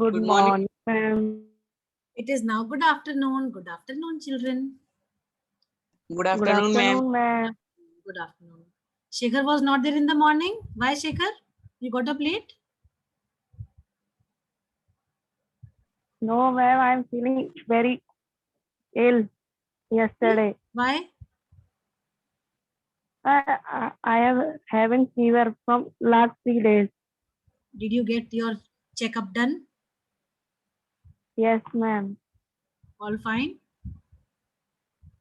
Good Good morning. morning, ma'am. It is now good afternoon. Good afternoon, children. Good Good afternoon, ma'am. afternoon, ma'am. Good afternoon. Shekhar was not there in the morning. Why, Shekhar? You got up late? No, ma'am, I'm feeling very ill yesterday. Why? I have having fever from last 3 days. Did you get your checkup done? Yes, ma'am. All fine?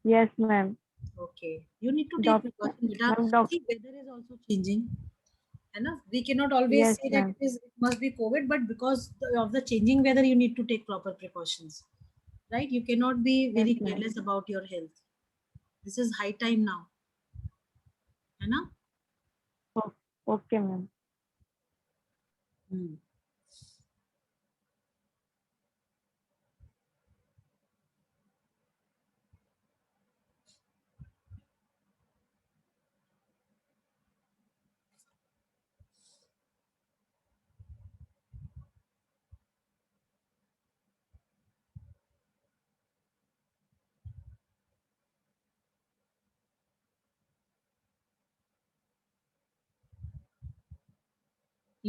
Yes, ma'am. Okay. You need to take Doctor, precaution, beta. ma'am, doc. See, weather is also changing. We cannot always Yes, say that ma'am. it must be COVID, but because of the changing weather, you need to take proper precautions. Right? You cannot be Yes, very ma'am. careless about your health. This is high time now. है ना? Oh, okay, ma'am. Hmm.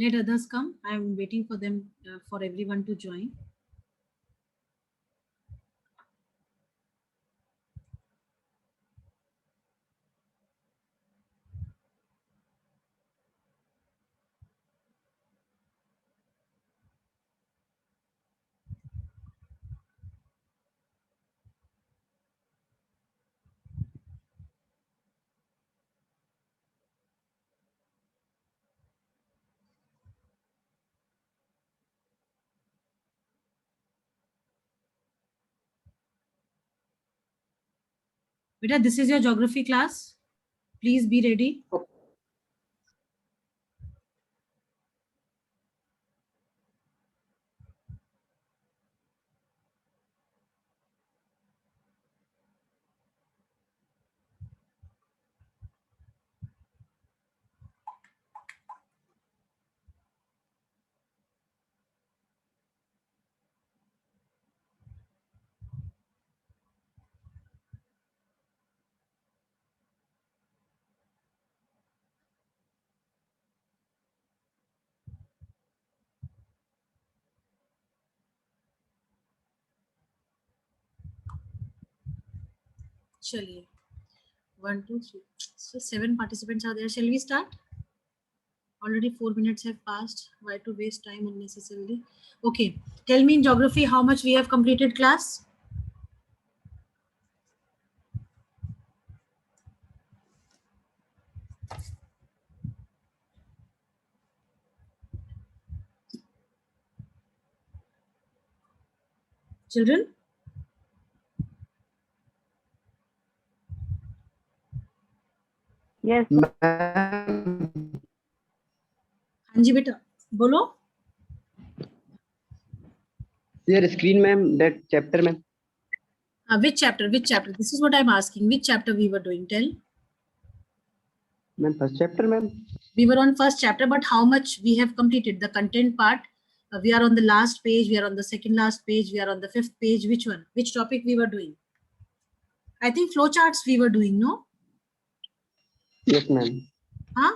Let others come. I am waiting for them, for everyone to join. Beta, this is your geography class. Please be ready. Chaliye. 1, 2, 3. So 7 participants are there. Shall we start? Already 4 minutes have passed. Why to waste time unnecessarily? Okay. Tell me in geography how much we have completed class. Children? Yes, हाँ जी बेटा बोलो. Share screen, ma'am. That chapter, ma'am. Which chapter? Which chapter? This is what I'm asking. Which chapter we were doing? Tell. Ma'am, first chapter, ma'am. We were on first chapter, but how much we have completed? The content part. We are on the last page. We are on the second last page. We are on the 5th page. Which one? Which topic we were doing? I think flowcharts we were doing. No? Yes, ma'am. Huh?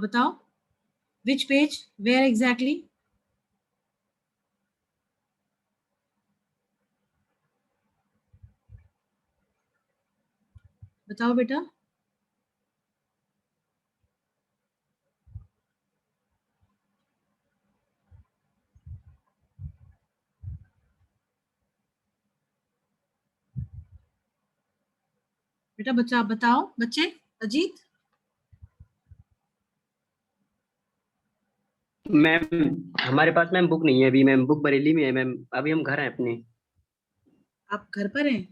बताओ. Which page? Where exactly? बताओ बेटा. बेटा बच्चा बताओ बच्चे. Ajit. Ma'am हमारे पास ma'am book नहीं है अभी मैम. बुक बरेली में है मैम. अभी हम घर हैं अपने. आप घर पर हैं?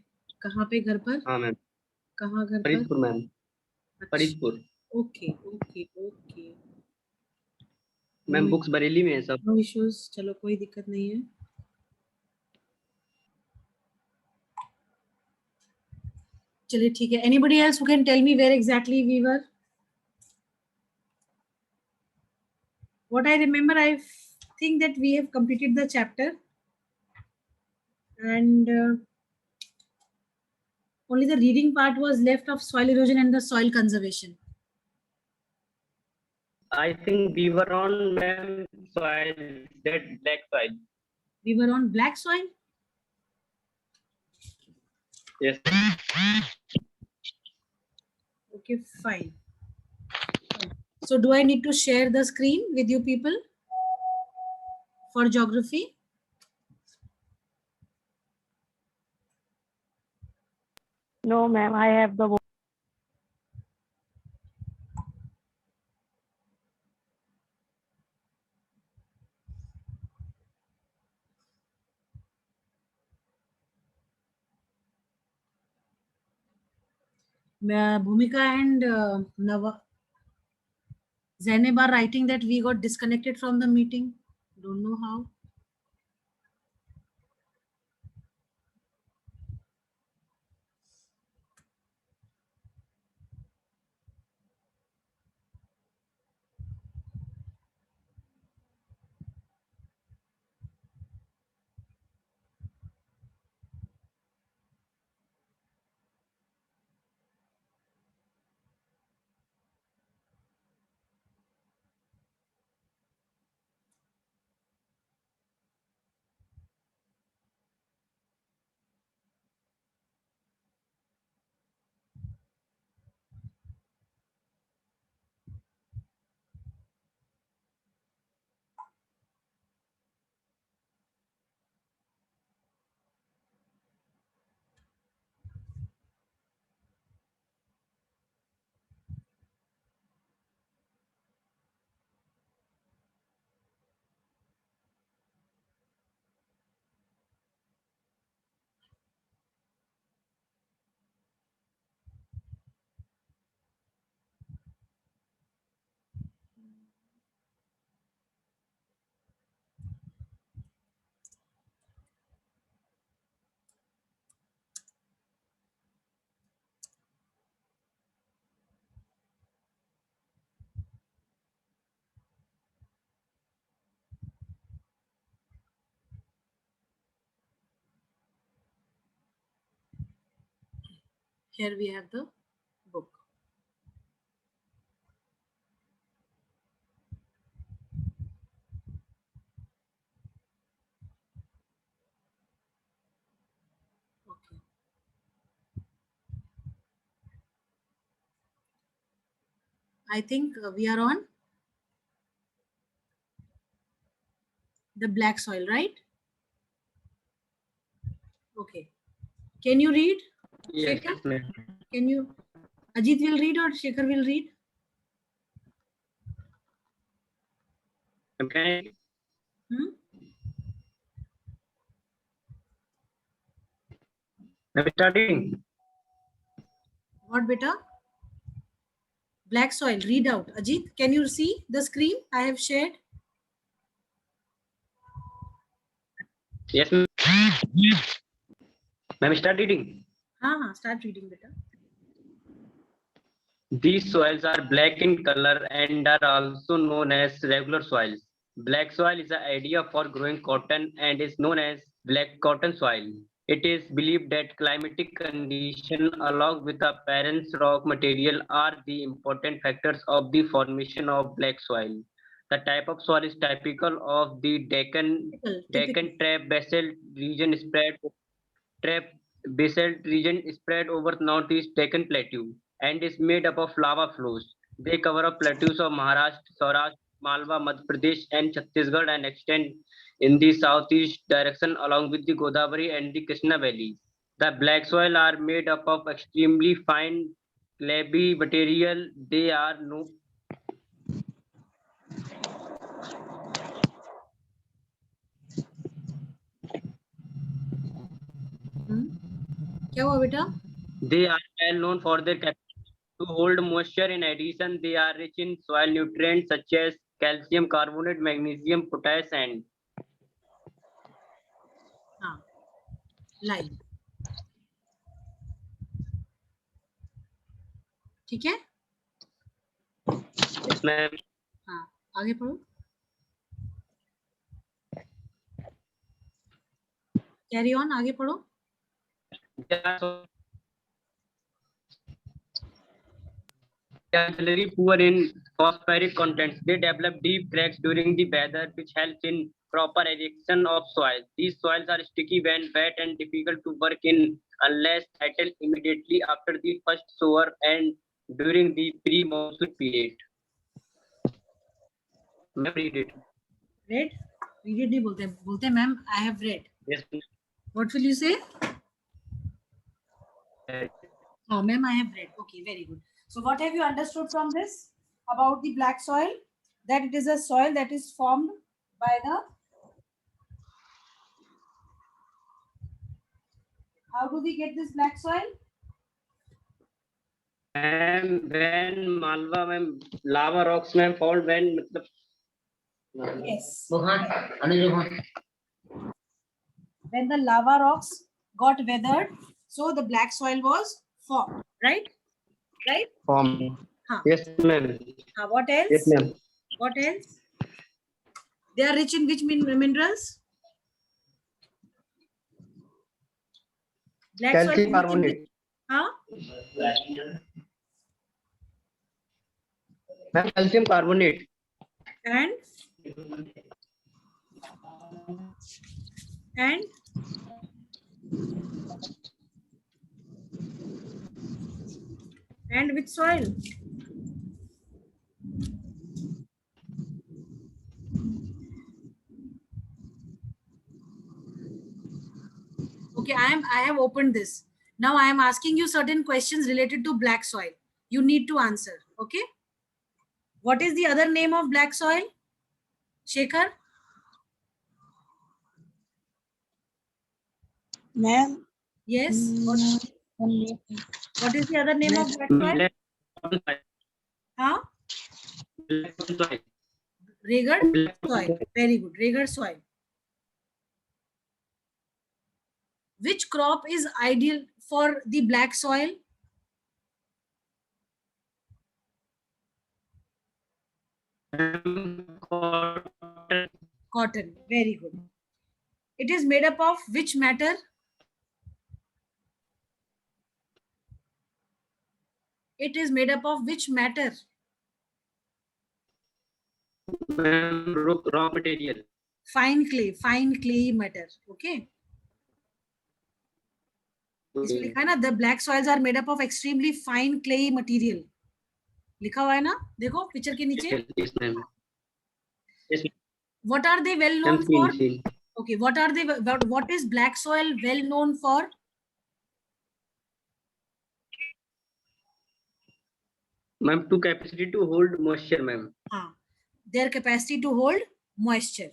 कहाँ पे घर पर? हाँ मैम. कहाँ घर पर? Faridpur ma'am. Faridpur. Okay okay okay. Ma'am books Bareilly में है सब। नो इश्यूज, चलो कोई दिक्कत नहीं है। चलिए ठीक है। Anybody else who can tell me where exactly we were? What I remember, I think that we have completed the chapter, and only the reading part was left of soil erosion and the soil conservation. I think we were on ma'am soil, that black soil. We were on black soil. Yes. Okay, fine. So do I need to share the screen with you people for geography? No, ma'am, I have the book. Bhumika and Zainab are writing that we got disconnected from the meeting. Don't know how. Here we have the book. Okay. I think we are on the black soil, right? Okay. Can you read? Yes, Shekhar? ma'am. Can you? Ajit will read or Shekhar will read? Can I, Hmm? I'm starting. What beta? Black soil. Read out. Ajit, can you see the screen I have shared? Yes, ma'am. Ma'am, start reading. Start reading beta. These soils are black in color and are also known as regular soils. Black soil is the idea for growing cotton and is known as black cotton soil. It is believed that climatic conditions along with the parent rock material are the important factors of the formation of black soil. The type of soil is typical of the Deccan trap basalt region spread over northeast Deccan Plateau and is made up of lava flows. They cover up plateaus of Maharashtra, Saurashtra, Malwa, Madhya Pradesh, and Chhattisgarh and extend in the southeast direction along with the Godavari and the Krishna valleys. The black soil are made up of extremely fine clayey material. They are no क्या हुआ बेटा? They are well known for their capacity to hold moisture. In addition, they are rich in soil nutrients such as calcium carbonate, magnesium, potash, and हाँ, lime. ठीक है? yes, ma'am. हाँ, आगे पढ़ो. Carry on, आगे पढ़ो. They are generally poor in phosphoric contents. They develop deep cracks during the weather, which helps in proper erection of soil. These soils are sticky when wet and difficult to work in unless settled immediately after the first shower and during the pre-monsoon period. Ma'am, read it. Read? Read it नहीं बोलते, बोलते ma'am I have read. Yes, What will you say? ma'am. Oh, ma'am, I have read. Okay, very good. So what have you understood from this about the black soil? That it is a soil that is formed by the, how do we get this black soil? Ma'am, when Malwa, ma'am, lava rocks, ma'am, found when, matlab, Yes. Mohan. When the lava rocks got weathered, so the black soil was formed, right? Right? form. Huh. Yes, ma'am. What else? Yes, ma'am. What else? They are rich in which minerals? Black soil is Calcium rich in which- carbonate. Huh? Ma'am, calcium carbonate. And which soil? Okay, I have opened this. Now I am asking you certain questions related to black soil. You need to answer. Okay. What is the other name of black soil? Shekhar? Ma'am, Yes. What is the other name of black soil? Black cotton soil. Huh? Black cotton soil. Regard Black soil. Very good. Regard soil. Which crop is ideal for the black soil? Cotton. Cotton. Very good. It is made up of which matter? It is made up of which matter? Ma'am, raw material. Fine clay matter. Okay. इसमें लिखा है ना, the black soils are made up of extremely fine clay material. लिखा हुआ है ना, देखो picture के नीचे. Yes, ma'am. Yes, What are they well ma'am. known for? Seen. Okay, what is black soil well known for? Ma'am, to capacity to hold moisture, ma'am. Their capacity to hold moisture.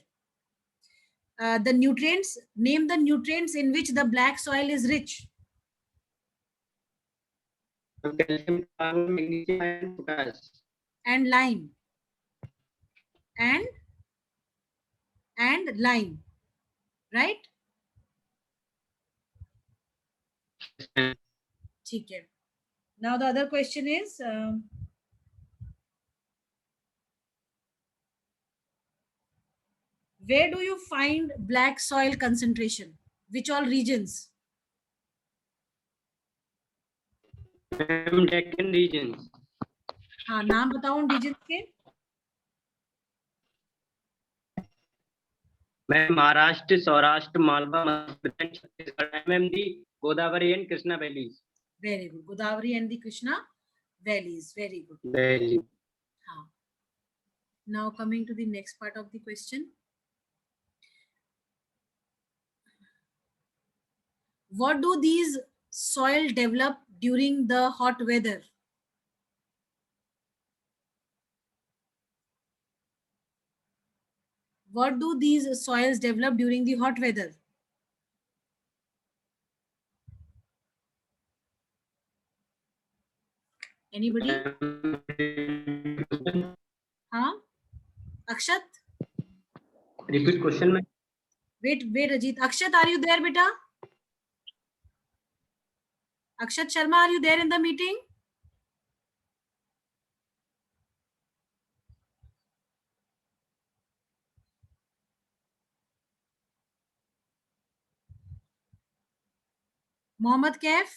The nutrients, name the nutrients in which the black soil is rich. Calcium, carbon, magnesium, and potash. And lime. And lime. Right? ठीक है. Now the other question is, where do you find black soil concentration? Which all regions? Deccan regions. हाँ, नाम बताओ उन regions के. Ma'am, Maharashtra, Saurashtra, Malwa, Madhya Pradesh, Chhattisgarh, ma'am, the Godavari and Krishna valleys. Very good. Godavari and the Krishna valleys. Very good. Valley. Now coming to the next part of the question. What do these soil develop during the hot weather? What do these soils develop during the hot weather? Anybody? Huh? Akshat, Repeat question में. wait Ajit, Akshat are you there बेटा? Akshat Sharma, are you there in the meeting? Mohammad Kaif,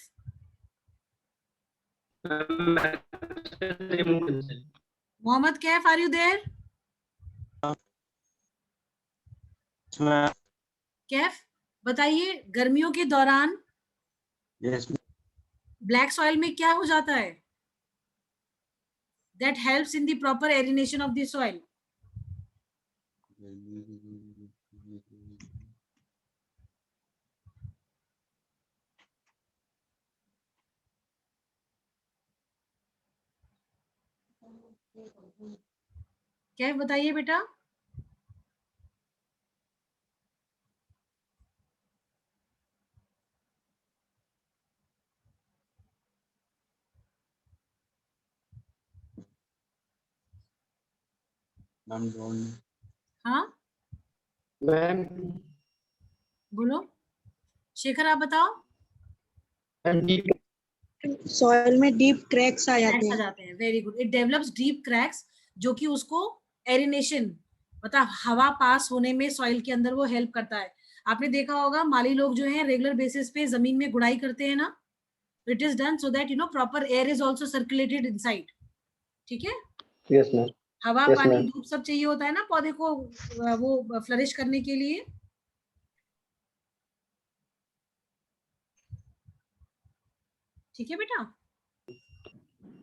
Mohammad Kaif, are you there? Kaif, बताइए गर्मियों के दौरान black soil में क्या हो जाता है? That helps in the proper aeration of the soil. Kaif बताइए बेटा. हाँ मैम. बोलो. शेखर आप बताओ. सॉइल में डीप क्रैक्स आ जाते क्रैक्स आ हैं. जाते हैं. Very good. It develops deep cracks, जो कि उसको एरिनेशन, मतलब हवा पास होने में सॉइल के अंदर वो हेल्प करता है. आपने देखा होगा माली लोग जो हैं रेगुलर बेसिस पे जमीन में गुड़ाई करते हैं ना. It is done so that proper air is also circulated inside. ठीक है. Yes ma'am. हवा Yes, पानी ma'am. धूप सब चाहिए होता है ना पौधे को वो फ्लरिश करने के लिए. ठीक है बेटा.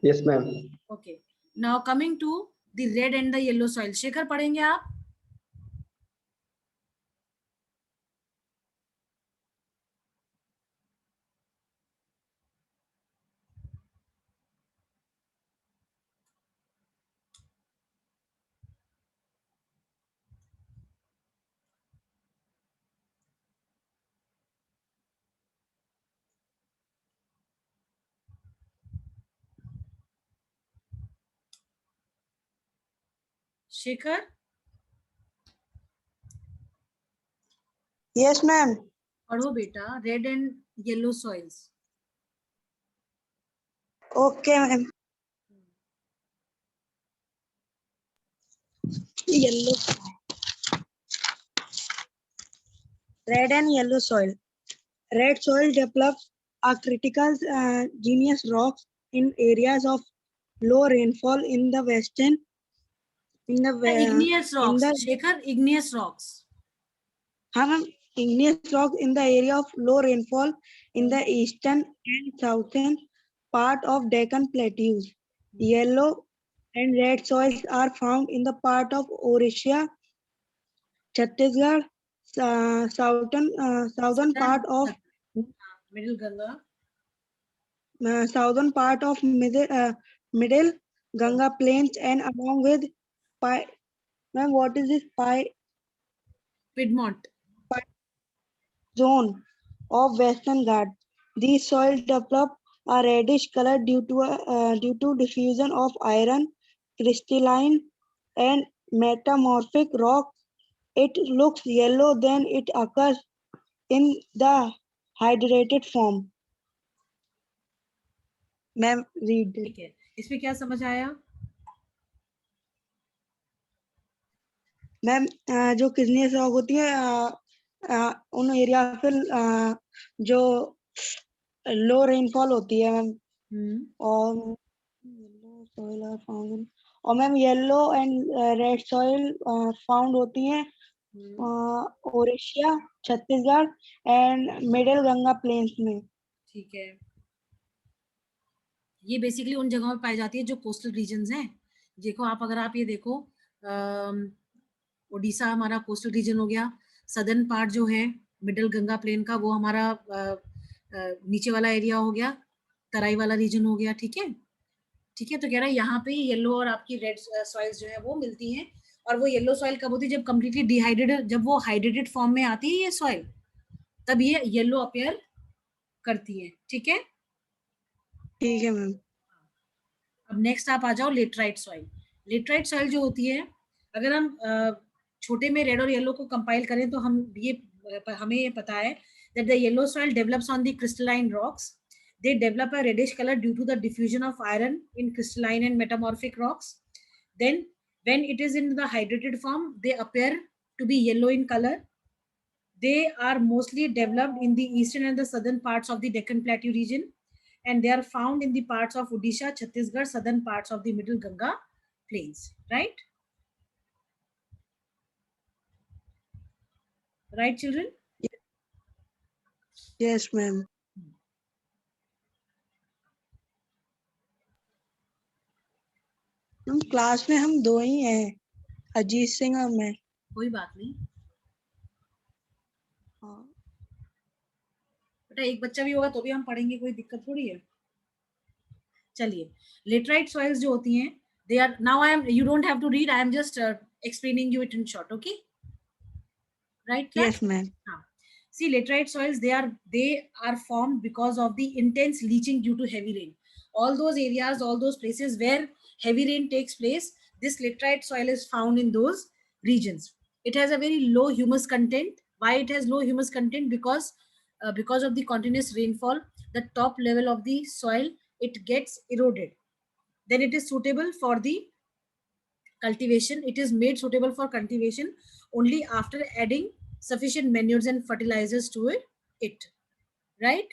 Yes ma'am. Okay. Now coming to the red and the yellow soil. Shekhar पढ़ेंगे आप. शेखर. Yes ma'am. पढ़ो बेटा red and yellow soils. Okay ma'am. Yellow, red and yellow soil. Red soil develops a critical igneous rocks in areas of low rainfall in the western. igneous rocks. Shekhar, igneous rocks. Igneous rocks in the area of low rainfall in the eastern and southern part of Deccan Plateaus. Yellow and red soils are found in the part of Orissa, Chhattisgarh, southern part of Middle Ganga. Southern part of middle Ganga plains and along with ma'am, what is this Piedmont. zone of Western Ghats. These soils develop a reddish color due to diffusion of iron, crystalline, and metamorphic rock. It looks yellow then it occurs in the hydrated form. Ma'am, read. ठीक है. इसमें क्या समझ आया? Ma'am जो kidney rock होती है उन एरिया पे जो लो रेनफॉल होती है मैम. और सॉइल आर फाउंड, और ma'am yellow and red soil found होती हैं Odisha, Chhattisgarh and middle Ganga plains में. ठीक है. ये बेसिकली उन जगहों में पाई जाती है जो कोस्टल रीजन्स हैं. देखो आप, अगर आप ये देखो ओडिशा हमारा कोस्टल रीजन हो गया. सदर्न पार्ट जो है मिडिल गंगा प्लेन का वो हमारा नीचे वाला एरिया हो गया, तराई वाला रीजन हो गया. ठीक है. ठीक है. तो कह रहा है यहाँ पे येलो और आपकी रेड सॉइल्स जो है वो मिलती हैं. और वो येलो सॉइल कब होती है? जब कम्प्लीटली डिहाइड्रेटेड, जब वो हाइड्रेटेड फॉर्म में आती है ये सॉइल, तब ये येलो अपीयर करती है. ठीक है. ठीक है मैम. अब नेक्स्ट आप आ जाओ लेटराइट सॉइल. लेटराइट सॉइल जो होती है, अगर हम छोटे में रेड और येलो को कंपाइल करें तो हमें ये पता है that the yellow soil develops on the crystalline rocks. They develop a reddish color due to the diffusion of iron in crystalline and metamorphic rocks. Then when it is in the hydrated form, they appear to be yellow in color. They are mostly developed in the eastern and the southern parts of the Deccan Plateau region, and they are found in the parts of Odisha, Chhattisgarh, southern parts of the Middle Ganga plains. Right? Right, children? Yes, ma'am. हम class में हम 2 ही हैं, अजीत सिंह और मैं। कोई बात नहीं हाँ। बेटा, एक बच्चा भी होगा तो भी हम पढ़ेंगे, कोई दिक्कत थोड़ी है। चलिए, लेटराइट सॉइल्स जो होती हैं, they are now you don't have to read, I am just explaining you it in short. Okay, right class? Yes, ma'am. See, laterite soils, they are formed because of the intense leaching due to heavy rain. All those areas, all those places where heavy rain takes place, this laterite soil is found in those regions. It has a very low humus content. Why it has low humus content? Because of the continuous rainfall, the top level of the soil, it gets eroded. Then it is suitable for the cultivation. It is made suitable for cultivation only after adding sufficient manures and fertilizers to it. Right?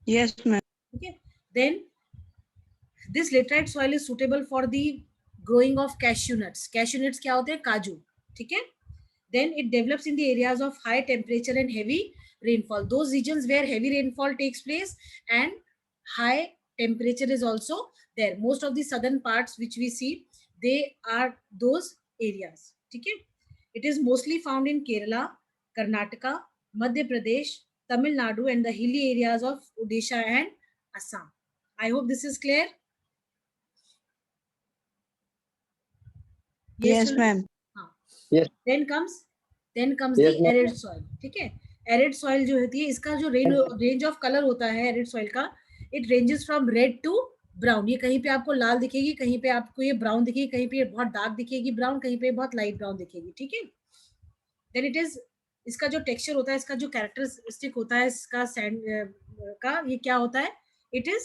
Yes, ma'am. Okay. Then this laterite soil is suitable for the growing of cashew nuts. Cashew nuts क्या होते हैं? काजू. ठीक है? Then it develops in the areas of high temperature and heavy rainfall. Those regions where heavy rainfall takes place and high temperature is also there. Most of the southern parts which we see, they are those areas. ठीक है? It is mostly found in Kerala, Karnataka, Madhya Pradesh, Tamil Nadu, and the hilly areas of Odisha and Assam. I hope this is clear. Yes, ma'am. Yes. Then comes Yes, the ma'am. arid soil. ठीक है? Arid soil जो होती है, इसका जो range of colour होता है arid soil का, it ranges from red to brown. ये कहीं पे आपको लाल दिखेगी, कहीं पे आपको ये ब्राउन दिखेगी, कहीं पे बहुत डार्क दिखेगी ब्राउन, कहीं पे बहुत लाइट ब्राउन दिखेगी. ठीक है? देन इट इज, इसका जो टेक्सचर होता है, इसका जो कैरेक्टरिस्टिक होता है इसका सैंड का, ये क्या होता है? It is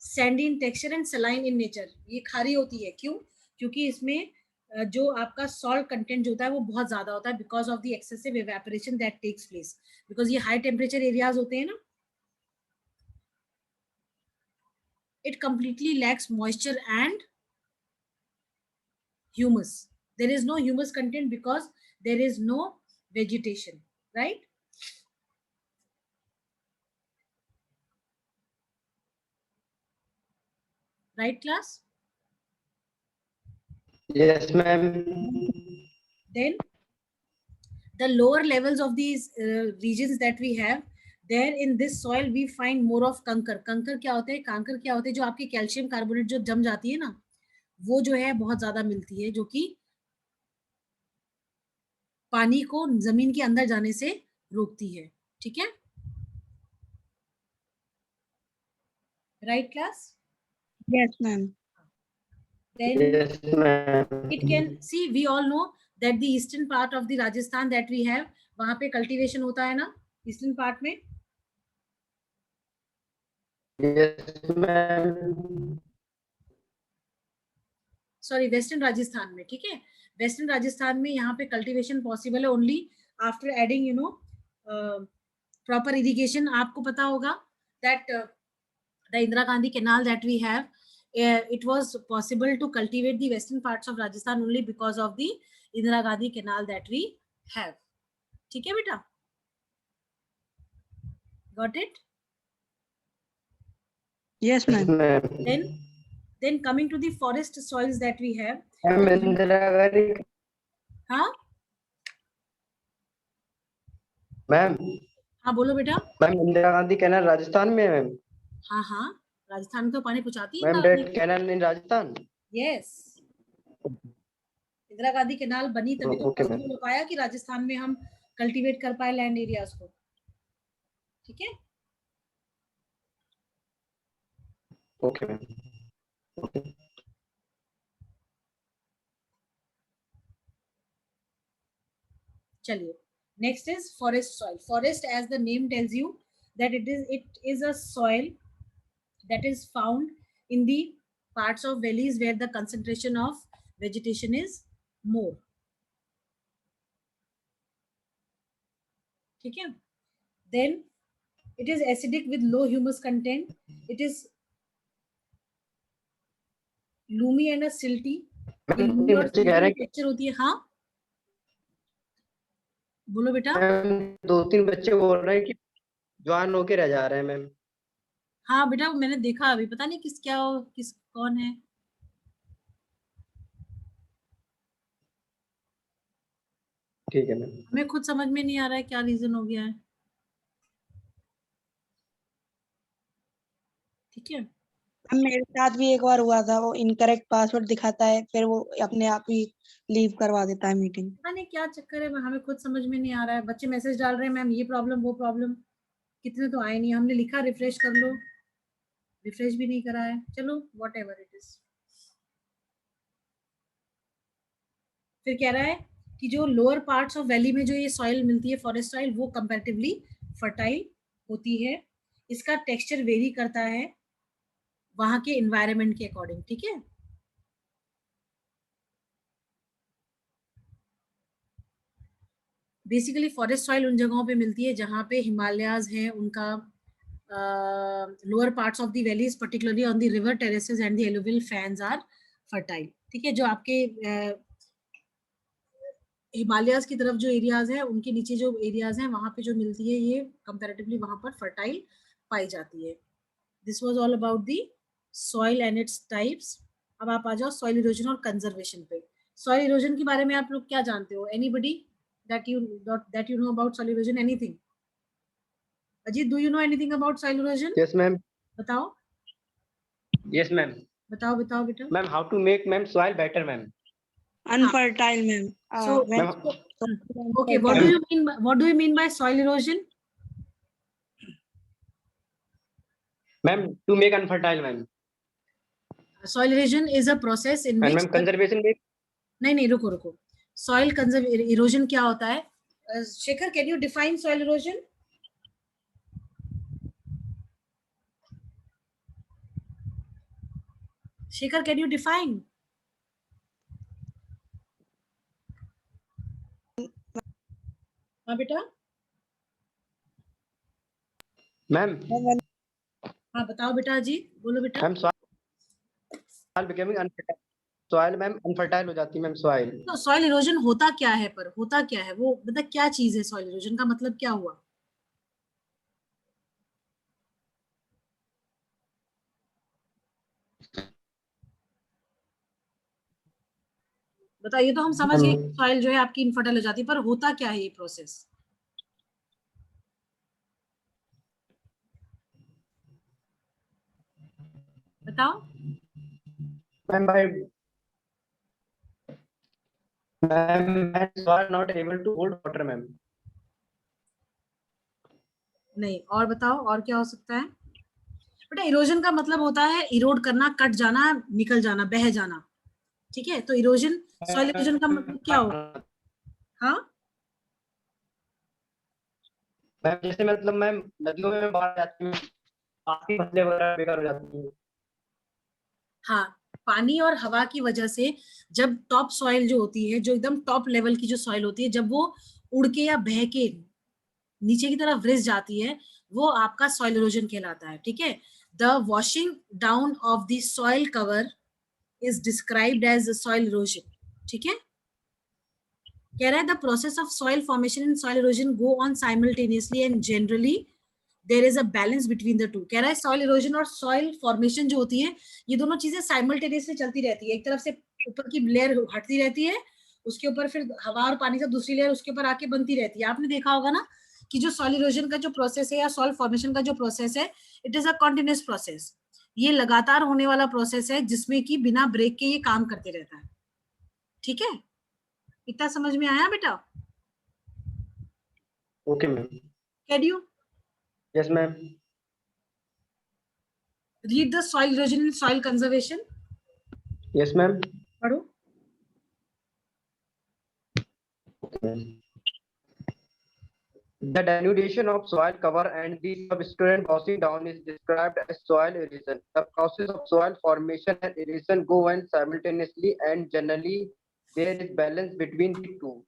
Sandy in texture and saline in nature. ये खारी होती है. क्यों? क्योंकि इसमें जो आपका सॉल्ट कंटेंट जो होता है वो बहुत ज्यादा होता है, because of the excessive evaporation that takes place. Because ये हाई टेम्परेचर एरियाज होते हैं ना, it completely lacks moisture and humus. There is no humus content because there is no vegetation. Right? Right, class? Yes, ma'am. Then the lower levels of these regions that we have, there in this soil we find more of कंकर. कंकर क्या होते हैं? कंकर क्या होते हैं? जो आपकी कैल्शियम कार्बोनेट जो जम जाती है ना, वो जो है बहुत ज्यादा मिलती है, जो कि पानी को जमीन के अंदर जाने से रोकती है. ठीक है? Right, class? Yes, ma'am. Then Yes, ma'am. it can, see, we all know that the eastern part of the Rajasthan that we have, वहां पे cultivation होता है ना, eastern part में. Yes, ma'am. Sorry, western Rajasthan में. ठीक है? western Rajasthan में यहाँ पे cultivation possible है only after adding proper irrigation. आपको पता होगा that the Indira Gandhi canal that we have, it was possible to cultivate the western parts of Rajasthan only because of the Indira Gandhi canal that we have. ठीक है बेटा? Got it? Yes, Yes, ma'am. ma'am. Then coming to the forest soils that we have. Ma'am, Indira Gandhi. हाँ Ma'am, हाँ बोलो बेटा. Ma'am Indira Gandhi canal Rajasthan में है ma'am. हाँ हाँ, राजस्थान में तो पानी पहुंचाती है ma'am Indira that Gandhi. Canal in Rajasthan. Yes, Indira Gandhi canal बनी तभी तो ओके मैम. पॉसिबल हो पाया कि राजस्थान में हम कल्टीवेट कर पाए लैंड एरियाज को. ठीक है? Okay ma'am. चलिए, next is forest soil. Forest, as the name tells you, that it is a soil that is found in the parts of valleys where the concentration of vegetation is more. ठीक है? Then it is acidic with low humus content. It is loomy and a silty. बच्चे कह रहे हैं कि texture होती है. हाँ, बोलो बेटा. मैम 2-3 बच्चे बोल रहे हैं कि जवान होके रह जा रहे हैं मैम. हाँ बेटा, मैंने देखा अभी, पता नहीं किस कौन है. ठीक है मैम. हमें खुद समझ में नहीं आ रहा है क्या रीजन हो गया है. ठीक है. मेरे साथ भी एक बार हुआ था, वो इनकरेक्ट पासवर्ड दिखाता है, फिर वो अपने आप ही लीव करवा देता है मीटिंग. पता नहीं क्या चक्कर है, हमें खुद समझ में नहीं आ रहा है. बच्चे मैसेज डाल रहे हैं, मैम ये प्रॉब्लम वो प्रॉब्लम. कितने तो आए नहीं. हमने लिखा रिफ्रेश कर लो, रिफ्रेश भी नहीं करा है. चलो, वॉट एवर इट इज. फिर कह रहा है कि जो लोअर पार्ट्स ऑफ वैली में जो ये सॉइल मिलती है, फॉरेस्ट सॉइल, वो कंपैरेटिवली फर्टाइल होती है. इसका टेक्सचर वेरी करता है वहां के एनवायरनमेंट के अकॉर्डिंग. ठीक है. बेसिकली फॉरेस्ट सॉइल उन जगहों पे मिलती है जहां पे हिमालयाज हैं, उनका lower parts of the valleys, particularly on the river terraces and the alluvial fans are fertile. ठीक है. जो आपके हिमालयाज की तरफ जो एरियाज है, उनके नीचे जो एरियाज हैं, वहां पे जो मिलती है, ये कंपैरेटिवली वहां पर फर्टाइल पाई जाती है. This was all about the soil and its types. अब आप आ जाओ सॉइल इरोजन और कंजर्वेशन पे. सॉइल इरोजन के बारे में आप लोग क्या जानते हो? Anybody that you know about soil erosion? Anything? Ajit, do you know anything about soil erosion? Yes ma'am. बताओ. Yes ma'am. बताओ बेटा. Ma'am, how to make ma'am soil better ma'am? Unfertile, ma'am. So, okay, what do you mean by soil erosion? Ma'am, to make unfertile ma'am. Soil erosion is a process in which ma'am conservation में नहीं रुको. Soil erosion क्या होता है? Shekhar, can you define soil erosion? Shekhar, can you define? हाँ बेटा. Ma'am. हाँ बताओ बेटा जी, बोलो बेटा. Ma'am soil becoming unfertile. Soil ma'am unfertile हो जाती है मैम soil. तो सॉइल इरोजन होता क्या है? पर होता क्या है वो, मतलब क्या चीज है? सॉइल इरोजन का मतलब क्या हुआ? बताइए. तो हम समझ गए सॉइल जो है आपकी इनफर्टाइल हो जाती है, पर होता क्या है ये प्रोसेस? बताओ. Ma'am, soil not able to hold water ma'am. नहीं, और बताओ, और क्या हो सकता है बेटा? इरोजन का मतलब होता है इरोड करना, कट जाना, निकल जाना, बह जाना. ठीक है. तो इरोजन, सॉइल इरोजन का मतलब क्या हो? हाँ मैम, जैसे मतलब मैम नदियों में बाढ़ जाती है, आपकी फसलें वगैरह बेकार हो जाती हैं. हाँ, पानी और हवा की वजह से जब टॉप सॉइल जो होती है, जो एकदम टॉप लेवल की जो सॉइल होती है, जब वो उड़ के या बह के नीचे की तरफ रिस जाती है, वो आपका सॉइल इरोजन कहलाता है. ठीक है. The washing down of the soil cover is described as soil erosion. ठीक है. कह रहा है the process of soil formation and soil erosion go on simultaneously and generally there is a balance between the two. कह रहा है soil erosion और soil formation जो होती है, ये दोनों चीजें साइमल्टेनियसली चलती रहती है. एक तरफ से ऊपर की लेयर हटती रहती है, उसके ऊपर फिर हवा और पानी से दूसरी लेयर उसके ऊपर आके बनती रहती है. आपने देखा होगा ना कि जो सॉइल इरोजन का जो प्रोसेस है या सॉइल फॉर्मेशन का जो प्रोसेस है, it is a continuous process. ये लगातार होने वाला प्रोसेस है जिसमें कि बिना ब्रेक के ये काम करते रहता है. ठीक है. इतना समझ में आया बेटा? Okay ma'am. Can you yes ma'am. Read the soil erosion and soil conservation? Yes ma'am. पढ़ो. The denudation of soil cover and the subsequent washing down is described as soil erosion. The process of soil formation and erosion go on simultaneously, and generally there is balance between the two.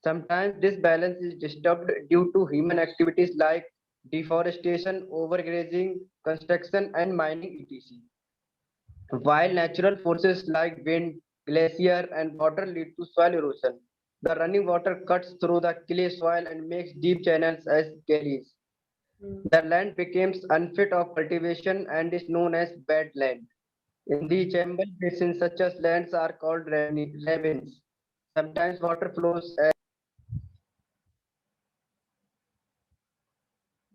Sometimes this balance is disturbed due to human activities like deforestation, overgrazing, construction, and mining, etc. While natural forces like wind, glacier, and water lead to soil erosion, the running water cuts through the clay soil and makes deep channels as gullies. The land becomes unfit of cultivation and is known as bad land. In the Chambal Basin, such as lands are called ravines. Sometimes water flows as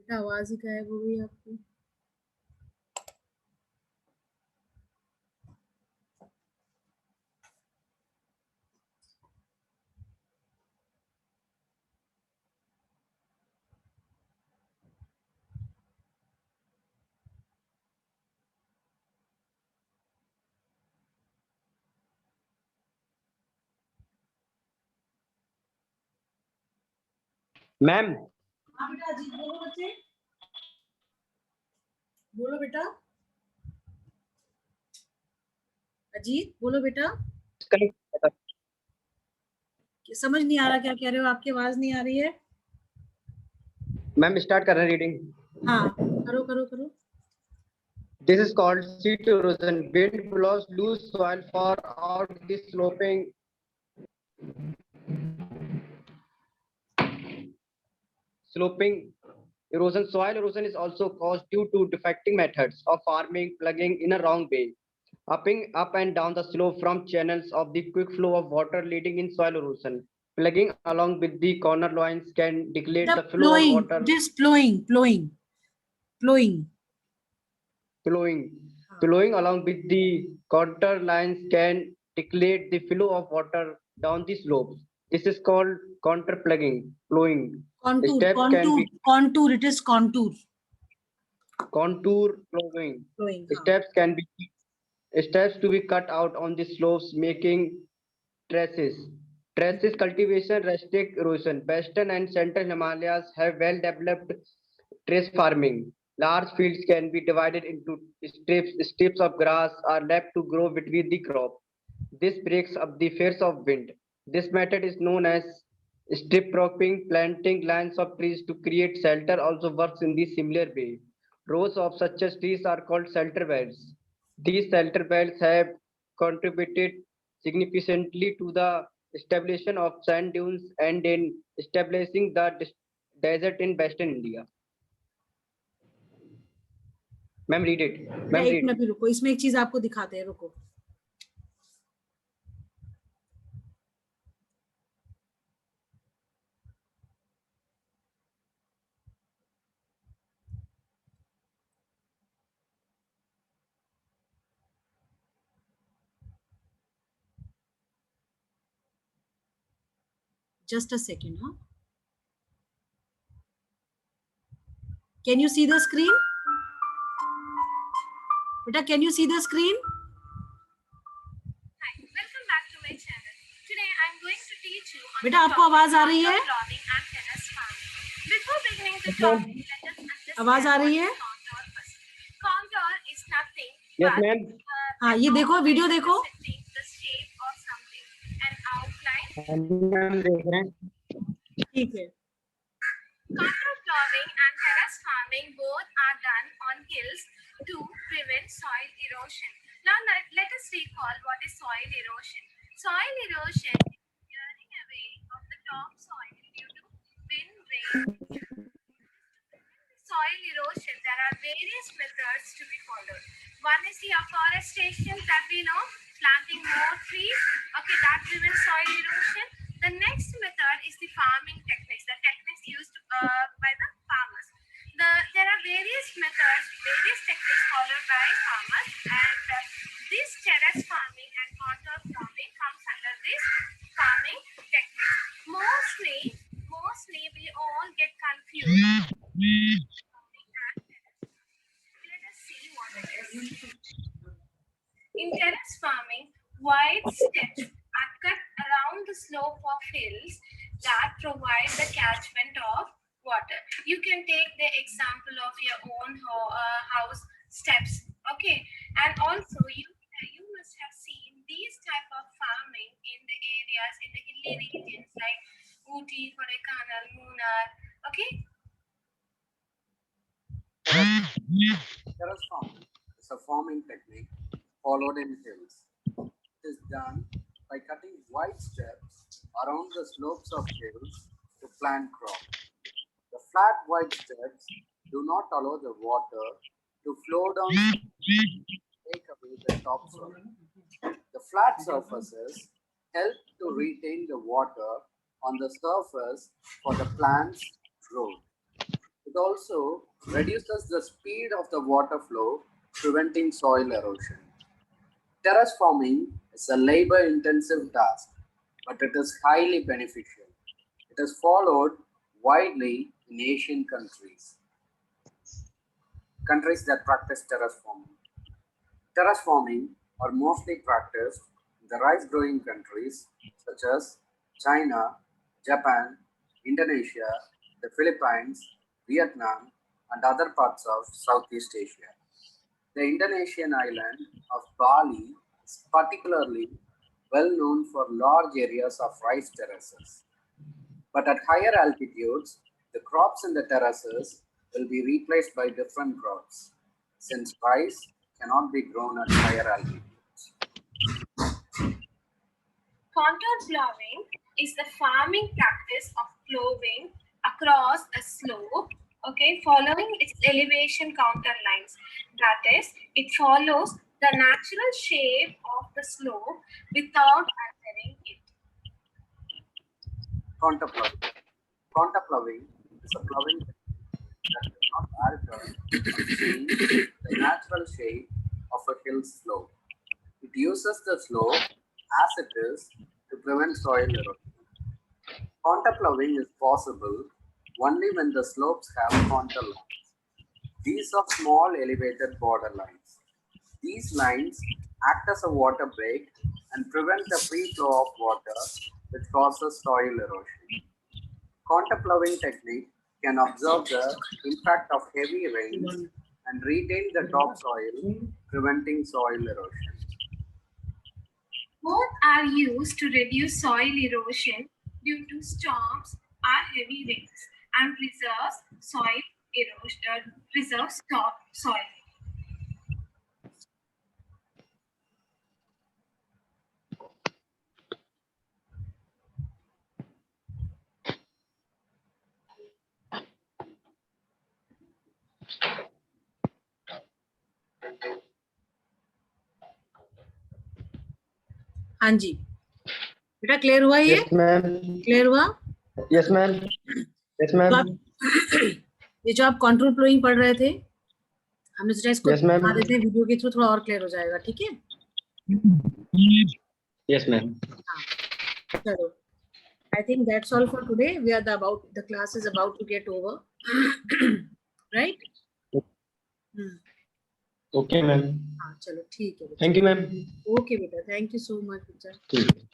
बेटा आवाज ही गायब हो गई आपकी. ma'am. हाँ बेटा अजीत बोलो बच्चे. बोलो बेटा. अजीत बोलो बेटा. समझ नहीं आ रहा क्या कह रहे हो, आपकी आवाज नहीं आ रही है. मैम स्टार्ट कर रहे हैं रीडिंग. हाँ करो करो करो. This is called seat erosion. Wind blows loose soil far out the sloping erosion. Soil erosion is also caused due to defecting methods of farming, plugging in a wrong way, up and down the slope from channels of the quick flow of water leading in soil erosion. Plugging along with the corner lines can degrade the flow of water. It is plowing. Flowing along with the contour lines can degrade the flow of water down the slopes. This is called contour plugging. Flowing. Contour. It is contour. Contour flowing. Steps to be cut out on the slopes, making trusses. Trusses cultivation restrict erosion. Western and central Himalayas have well-developed trace farming. Large fields can be divided into strips of grass are left to grow between the crop. This breaks up the force of wind. This method is known as strip cropping. Planting lines of trees to create shelter also works in the similar way. Rows of such as trees are called shelter belts. These shelter belts have contributed significantly to the establishment of sand dunes and in establishing the desert in Western India. Ma'am read it. Ma'am एक minute रुको, इसमें एक चीज आपको दिखाते हैं, रुको. Just a second, huh? Can you see the screen? Beta, can you see the screen? Hi, welcome back to my channel. Today I'm going to teach you on Beta, आपको आवाज आ रही है? clothing and terrace farming. Before beginning the topic, let us understand आवाज आ रही है? contour first. Contour is nothing Yes, but ma'am. हाँ, ये देखो, वीडियो देखो. the shape of something, an outline. Ma'am देख रहे हैं. ठीक है. Contour clothing and terrace farming both are done on hills to prevent soil erosion. Now let us recall what is soil erosion. Soil erosion is clearing away of the topsoil due to wind, rain. Soil erosion, there are various methods to be followed. One is the afforestation that we know, planting more trees. Okay, that prevents soil erosion. The next method is the farming techniques, the techniques used by the farmers. There are various methods, various techniques followed by farmers, and this terrace farming and contour farming comes under this farming technique. Mostly we all get confused. Let us see what it is. In terrace farming, wide steps are cut around the slope of hills that provide the catchment of water. You can take the example of your own house steps. Okay, and also you must have seen these type of farming in the areas in the hilly regions like Ooty, Kodaikanal, Munnar. Okay. Terrace farming is a farming technique followed in hills. It is done by cutting wide steps around the slopes of hills to plant crops. The flat wide steps do not allow the water to flow down and take away the topsoil. The flat surfaces help to retain the water on the surface for the plant's growth. It also reduces the speed of the water flow, preventing soil erosion. Terrace farming is a labor intensive task, but it is highly beneficial. It is followed widely in Asian countries that practice terrace farming. Terrace farming are mostly practiced in the rice growing countries such as China, Japan, Indonesia, the Philippines, Vietnam, and other parts of Southeast Asia. The Indonesian island of Bali is particularly well known for large areas of rice terraces. But at higher altitudes, the crops in the terraces will be replaced by different crops, since rice cannot be grown at higher altitudes. Contour ploughing is the farming practice of ploughing across a slope, okay, following its elevation counter lines. That is, it follows the natural shape of the slope without altering it. Contour ploughing. Contour ploughing is a ploughing technique that does not alter or change the natural shape of a hill slope. It uses the slope as it is to prevent soil erosion. Contour ploughing is possible only when the slopes have contour lines. These are small elevated border lines. These lines act as a water break and prevent the free flow of water, which causes soil erosion. Contour ploughing technique can absorb the impact of heavy rains and retain the topsoil, preventing soil erosion. Both are used to reduce soil erosion due to storms or heavy rains and preserves top soil. हाँ जी बेटा clear हुआ ये Yes, ma'am. Clear हुआ Yes, ma'am. Yes, तो ma'am. ये जो आप control flowing पढ़ रहे थे हमने सोचा इसको Yes, ma'am. बता देते हैं वीडियो के थ्रू थोड़ा और क्लियर हो जाएगा ठीक है Yes, ma'am. चलो I think that's all for today. The class is about to get over. Right? Okay, ma'am. हाँ चलो ठीक है Thank you, ma'am. Okay बेटा thank you so much बेटा ठीक है.